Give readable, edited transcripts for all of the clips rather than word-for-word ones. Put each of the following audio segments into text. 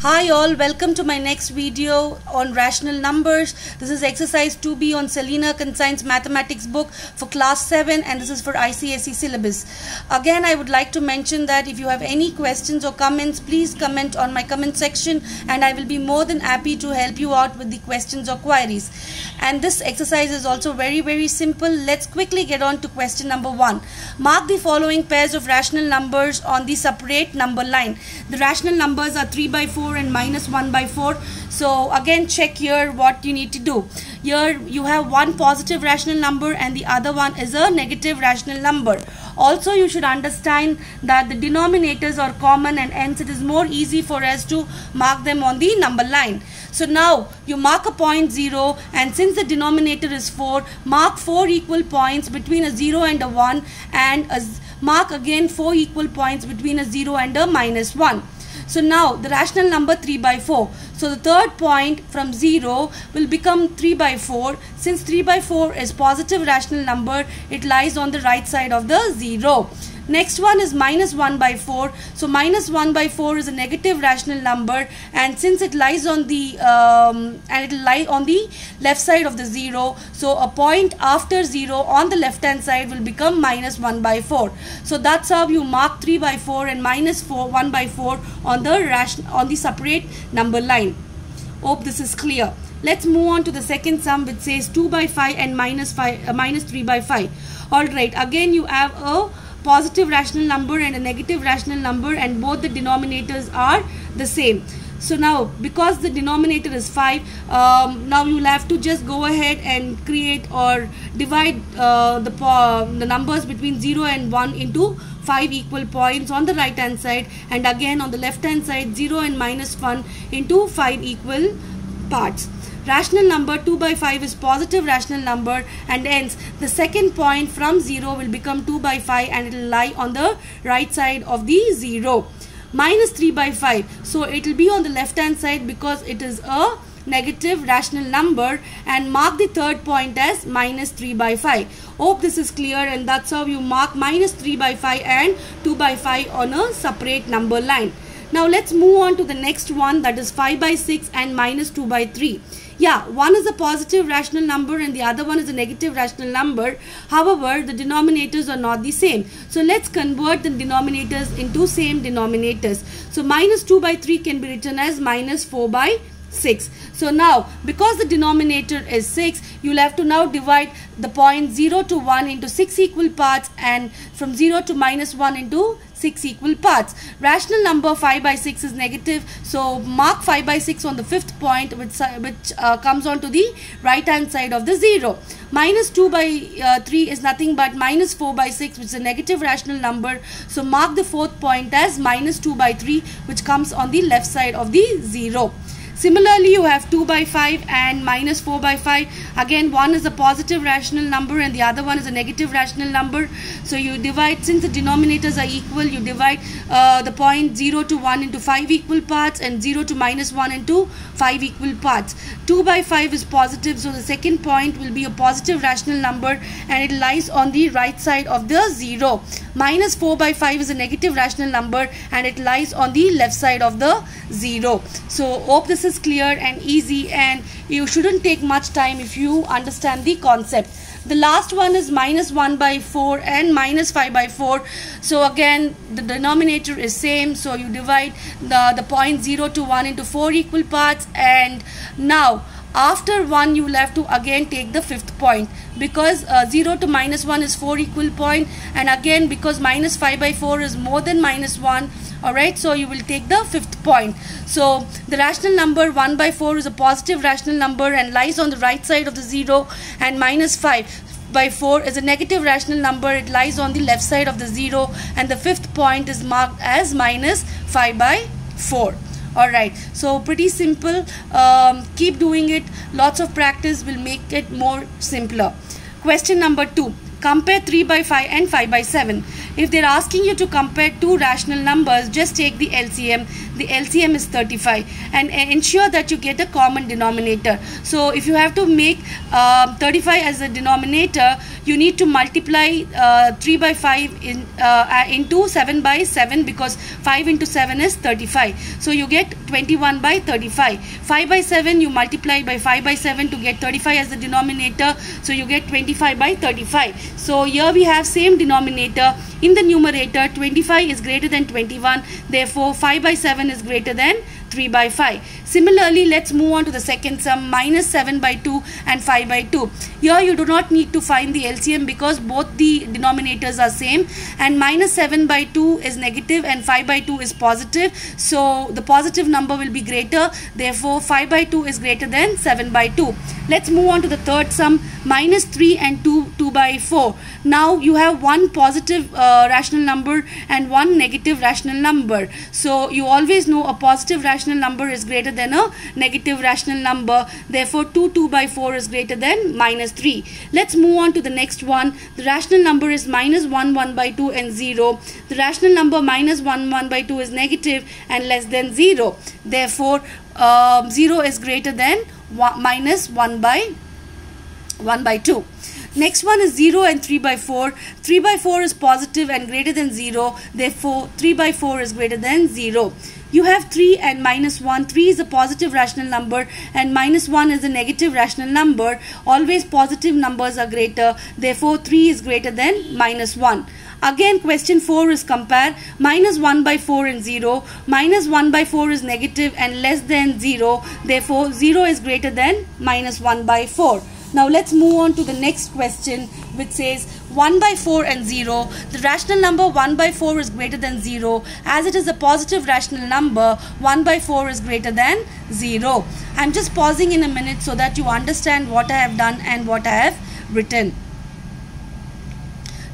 Hi all, welcome to my next video on rational numbers. This is exercise 2B on Selena Consign's mathematics book for class 7 and this is for ICSE syllabus. Again, I would like to mention that if you have any questions or comments, please comment on my comment section and I will be more than happy to help you out with the questions or queries. And this exercise is also very simple. Let's quickly get on to question number 1. Mark the following pairs of rational numbers on the separate number line. The rational numbers are 3 by 4 and minus 1 by 4. So again, check here what you need to do. Here you have one positive rational number and the other one is a negative rational number. Also, you should understand that the denominators are common and hence it is more easy for us to mark them on the number line. So now you mark a point 0 and since the denominator is 4, mark 4 equal points between a 0 and a 1 and mark again 4 equal points between a 0 and a minus 1. So now the rational number 3 by 4. So the third point from 0 will become 3 by 4. Since 3 by 4 is positive rational number, it lies on the right side of the 0. Next one is minus 1 by 4. So minus 1 by 4 is a negative rational number and since it lies on the left side of the 0, so a point after 0 on the left hand side will become minus 1 by 4. So that's how you mark 3 by 4 and minus 1 by 4 on the separate number line. Hope this is clear. Let's move on to the second sum which says 2 by 5 and minus 3 by 5. Alright, again you have a positive rational number and a negative rational number and both the denominators are the same. So now because the denominator is 5, now you'll have to just go ahead and create or divide the numbers between 0 and 1 into 5 equal points on the right hand side and again on the left hand side 0 and minus 1 into 5 equal parts. Rational number 2 by 5 is positive rational number and hence the second point from 0 will become 2 by 5 and it will lie on the right side of the 0. Minus 3 by 5. So it will be on the left hand side because it is a negative rational number and mark the third point as minus 3 by 5. Hope this is clear and that's how you mark minus 3 by 5 and 2 by 5 on a separate number line. Now let's move on to the next one, that is 5 by 6 and minus 2 by 3. Yeah, one is a positive rational number and the other one is a negative rational number. However, the denominators are not the same. So let's convert the denominators into same denominators. So minus 2 by 3 can be written as minus 4 by 6. So now because the denominator is 6, you'll have to now divide the point 0 to 1 into 6 equal parts and from 0 to minus 1 into 6 equal parts. Rational number 5 by 6 is negative, so mark 5 by 6 on the fifth point which comes on to the right hand side of the 0. Minus 2 by 3 is nothing but minus 4 by 6 which is a negative rational number, so mark the fourth point as minus 2 by 3 which comes on the left side of the 0. Similarly, you have 2 by 5 and minus 4 by 5. Again, one is a positive rational number and the other one is a negative rational number. So you divide, since the denominators are equal, you divide the point 0 to 1 into 5 equal parts and 0 to minus 1 into 5 equal parts. 2 by 5 is positive, so the second point will be a positive rational number and it lies on the right side of the 0. Minus 4 by 5 is a negative rational number and it lies on the left side of the 0. So hope this is clear and easy and you shouldn't take much time if you understand the concept. The last one is minus 1 by 4 and minus 5 by 4. So again the denominator is same, so you divide the point 0 to 1 into 4 equal parts and now after 1 you will have to again take the fifth point because 0 to minus 1 is 4 equal point and again because minus 5 by 4 is more than minus 1. Alright, so you will take the fifth point. So the rational number 1 by 4 is a positive rational number and lies on the right side of the 0 and minus 5 by 4 is a negative rational number, it lies on the left side of the 0 and the fifth point is marked as minus 5 by 4. Alright, so pretty simple. Keep doing it. Lots of practice will make it more simpler. Question number 2. Compare 3 by 5 and 5 by 7. If they're asking you to compare two rational numbers, just take the LCM. the LCM is 35, and ensure that you get a common denominator. So if you have to make 35 as a denominator, you need to multiply 3 by 5 into 7 by 7, because 5 into 7 is 35. So you get 21 by 35. 5 by 7 you multiply by 5 by 7 to get 35 as the denominator. So you get 25 by 35. So here we have same denominator. In the numerator, 25 is greater than 21. Therefore, 5 by 7 is greater than 3 by 5. Similarly, let's move on to the second sum, minus 7 by 2 and 5 by 2. Here you do not need to find the LCM because both the denominators are same, and minus 7 by 2 is negative and 5 by 2 is positive. So the positive number will be greater. Therefore, 5 by 2 is greater than 7 by 2. Let's move on to the third sum, minus 3 and 2 by 4. Now you have one positive rational number and one negative rational number. So you always know a positive rational number is greater than a negative rational number. Therefore, 2 by 4 is greater than minus 3. Let's move on to the next one. The rational number is minus 1 by 2 and 0. The rational number minus 1 by 2 is negative and less than 0. Therefore, 0 is greater than minus 1 by 2. Next one is 0 and 3 by 4. 3 by 4 is positive and greater than 0. Therefore, 3 by 4 is greater than 0. You have 3 and minus 1. 3 is a positive rational number and minus 1 is a negative rational number. Always positive numbers are greater. Therefore, 3 is greater than minus 1. Again, question 4 is compare minus 1 by 4 and 0. Minus 1 by 4 is negative and less than 0. Therefore, 0 is greater than minus 1 by 4. Now let's move on to the next question, which says 1 by 4 and 0. The rational number 1 by 4 is greater than 0. As it is a positive rational number, 1 by 4 is greater than 0. I'm just pausing in a minute so that you understand what I have done and what I have written.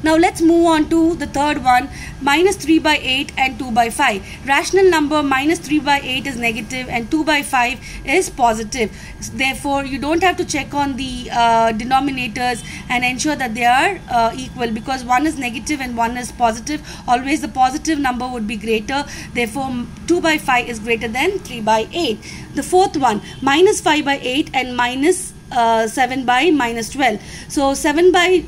Now let's move on to the third one, minus 3 by 8 and 2 by 5. Rational number minus 3 by 8 is negative and 2 by 5 is positive. Therefore, you don't have to check on the denominators and ensure that they are equal, because one is negative and one is positive. Always the positive number would be greater. Therefore, 2 by 5 is greater than 3 by 8. The fourth one, minus 5 by 8 and minus 7 by minus 12. So 7 by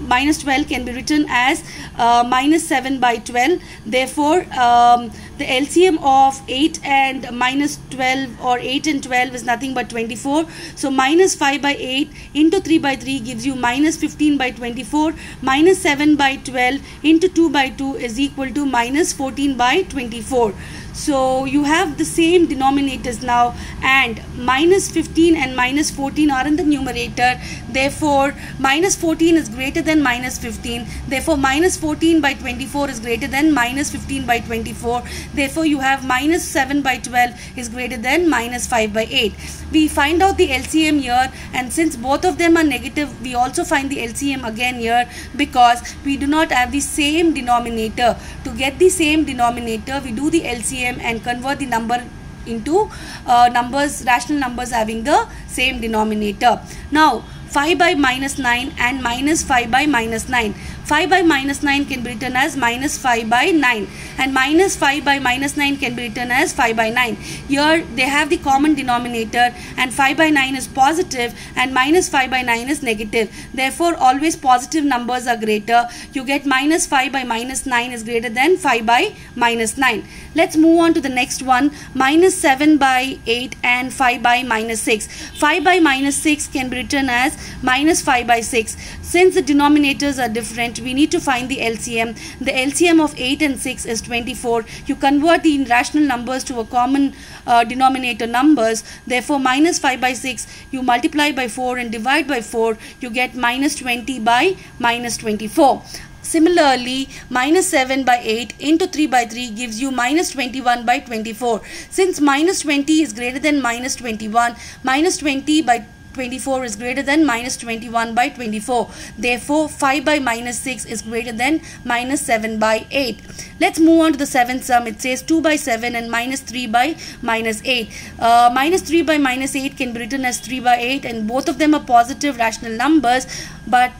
minus 12 can be written as minus 7 by 12. Therefore, the LCM of 8 and minus 12 or 8 and 12 is nothing but 24. So minus 5 by 8 into 3 by 3 gives you minus 15 by 24. Minus 7 by 12 into 2 by 2 is equal to minus 14 by 24. So you have the same denominators now, and minus 15 and minus 14 are in the numerator. Therefore, minus 14 is greater than minus 15. Therefore, minus 14 by 24 is greater than minus 15 by 24. Therefore, you have minus 7 by 12 is greater than minus 5 by 8. We find out the LCM here, and since both of them are negative, we also find the LCM again here, because we do not have the same denominator. To get the same denominator, we do the LCM and convert the number into rational numbers having the same denominator. Now 5 by minus 9 and minus 5 by minus 9. 5 by minus 9 can be written as minus 5 by 9, and minus 5 by minus 9 can be written as 5 by 9. Here they have the common denominator, and 5 by 9 is positive and minus 5 by 9 is negative. Therefore, always positive numbers are greater. You get minus 5 by minus 9 is greater than 5 by minus 9. Let's move on to the next one, minus 7 by 8 and 5 by minus 6. 5 by minus 6 can be written as minus 5 by 6. Since the denominators are different, we need to find the LCM. The LCM of 8 and 6 is 24. You convert the rational numbers to a common denominator numbers. Therefore, minus 5 by 6, you multiply by 4 and divide by 4. You get minus 20 by minus 24. Similarly, minus 7 by 8 into 3 by 3 gives you minus 21 by 24. Since minus 20 is greater than minus 21, minus 20 by 24 is greater than minus 21 by 24. Therefore, 5 by minus 6 is greater than minus 7 by 8. Let's move on to the seventh sum. It says 2 by 7 and minus 3 by minus 8. Minus 3 by minus 8 can be written as 3 by 8, and both of them are positive rational numbers. but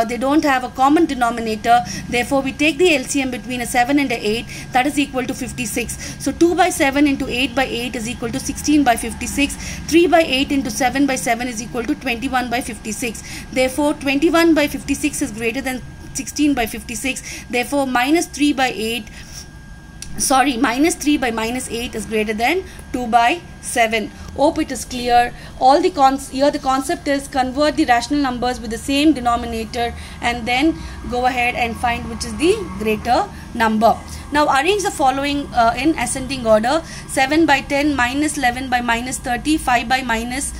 they don't have a common denominator. Therefore, we take the LCM between a 7 and a 8, that is equal to 56. So 2 by 7 into 8 by 8 is equal to 16 by 56. 3 by 8 into 7 by 7 is equal to 21 by 56. Therefore, 21 by 56 is greater than 16 by 56. Therefore, minus 3 by minus 8 is greater than 2 by 7. Hope it is clear. All the here the concept is convert the rational numbers with the same denominator and then go ahead and find which is the greater number. Now arrange the following in ascending order: 7 by 10, minus 11 by minus 30, 5 by minus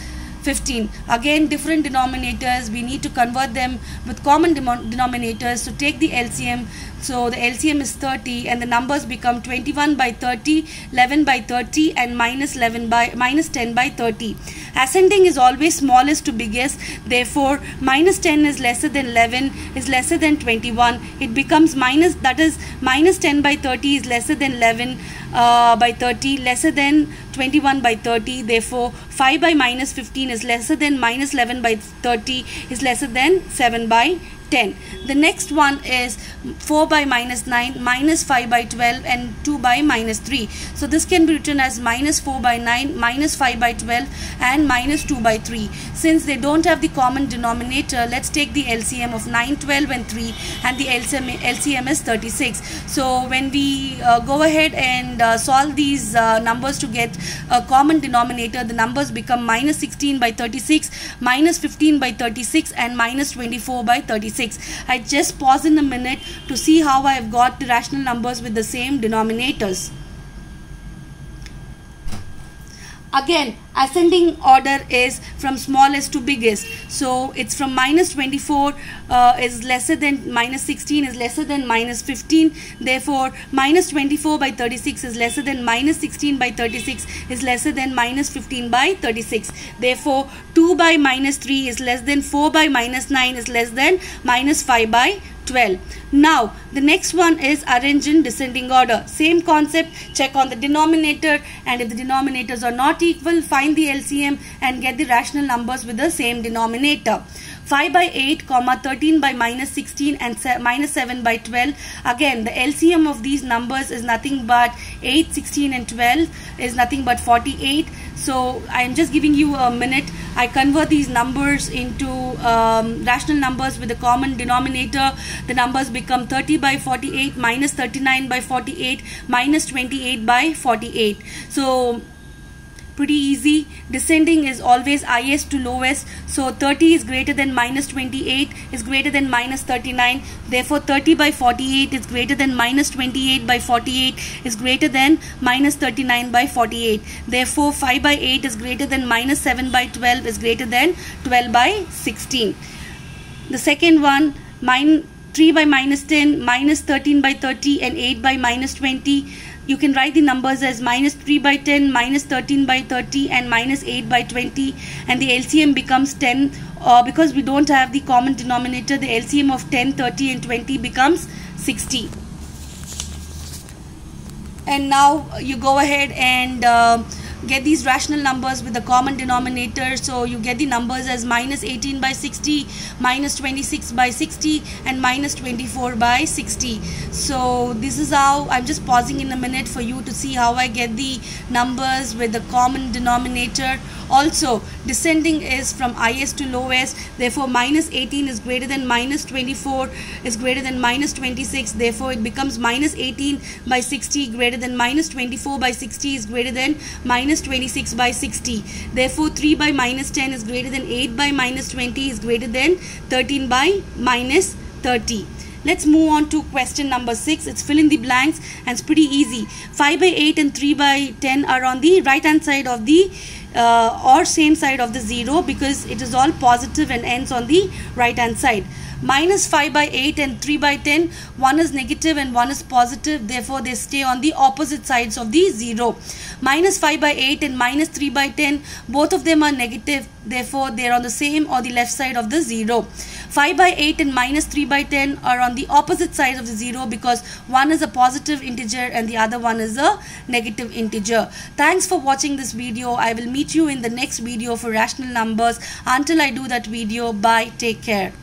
15. Again, different denominators, we need to convert them with common denominators. So take the LCM. So the LCM is 30 and the numbers become 21 by 30, 11 by 30 and minus 10 by 30. Ascending is always smallest to biggest. Therefore, minus 10 is lesser than 11 is lesser than 21. It becomes minus 10 by 30 is lesser than 11 by 30, lesser than 21 by 30. Therefore, 5 by minus 15 is lesser than minus 11 by 30 is lesser than 7 by 10. The next one is 4 by minus 9, minus 5 by 12 and 2 by minus 3. So this can be written as minus 4 by 9, minus 5 by 12 and minus 2 by 3. Since they don't have the common denominator, let's take the LCM of 9, 12 and 3 and the LCM is 36. So when we go ahead and solve these numbers to get a common denominator, the numbers become minus 16 by 36, minus 15 by 36 and minus 24 by 36. I just pause in a minute to see how I have got the rational numbers with the same denominators. Again, ascending order is from smallest to biggest. So it's from minus 24 is lesser than minus 16 is lesser than minus 15. Therefore, minus 24 by 36 is lesser than minus 16 by 36 is lesser than minus 15 by 36. Therefore, 2 by minus 3 is less than 4 by minus 9 is less than minus 5 by 12. Now the next one is arrange in descending order. Same concept, check on the denominator, and if the denominators are not equal, find the LCM and get the rational numbers with the same denominator. 5 by 8, 13 by minus 16 and minus 7 by 12. Again, the LCM of these numbers is nothing but 8, 16 and 12 is nothing but 48. So I am just giving you a minute. I convert these numbers into rational numbers with a common denominator. The numbers become 30 by 48, minus 39 by 48, minus 28 by 48. So pretty easy. Descending is always highest to lowest. So 30 is greater than minus 28 is greater than minus 39. Therefore 30 by 48 is greater than minus 28 by 48 is greater than minus 39 by 48. Therefore 5 by 8 is greater than minus 7 by 12 is greater than 12 by 16. The second one, 3 by minus 10, minus 13 by 30 and 8 by minus 20. You can write the numbers as minus 3 by 10, minus 13 by 30 and minus 8 by 20, and the LCM becomes 10. Because we don't have the common denominator, the LCM of 10, 30 and 20 becomes 60. And now you go ahead and get these rational numbers with the common denominator. So you get the numbers as minus 18 by 60, minus 26 by 60 and minus 24 by 60. So this is how, I'm just pausing in a minute for you to see how I get the numbers with the common denominator. Also, descending is from highest to lowest. Therefore minus 18 is greater than minus 24 is greater than minus 26. Therefore it becomes minus 18 by 60 greater than minus 24 by 60 is greater than minus 26 by 60. Therefore 3 by minus 10 is greater than 8 by minus 20 is greater than 13 by minus 30. Let's move on to question number 6. It's fill in the blanks and it's pretty easy. 5 by 8 and 3 by 10 are on the right hand side of the or same side of the 0 because it is all positive and ends on the right hand side. Minus 5 by 8 and 3 by 10, one is negative and one is positive, therefore they stay on the opposite sides of the 0. Minus 5 by 8 and minus 3 by 10, both of them are negative, therefore they are on the same or the left side of the 0. 5 by 8 and minus 3 by 10 are on the opposite sides of the 0 because one is a positive integer and the other one is a negative integer. Thanks for watching this video. I will meet you in the next video for rational numbers. Until I do that video, bye, take care.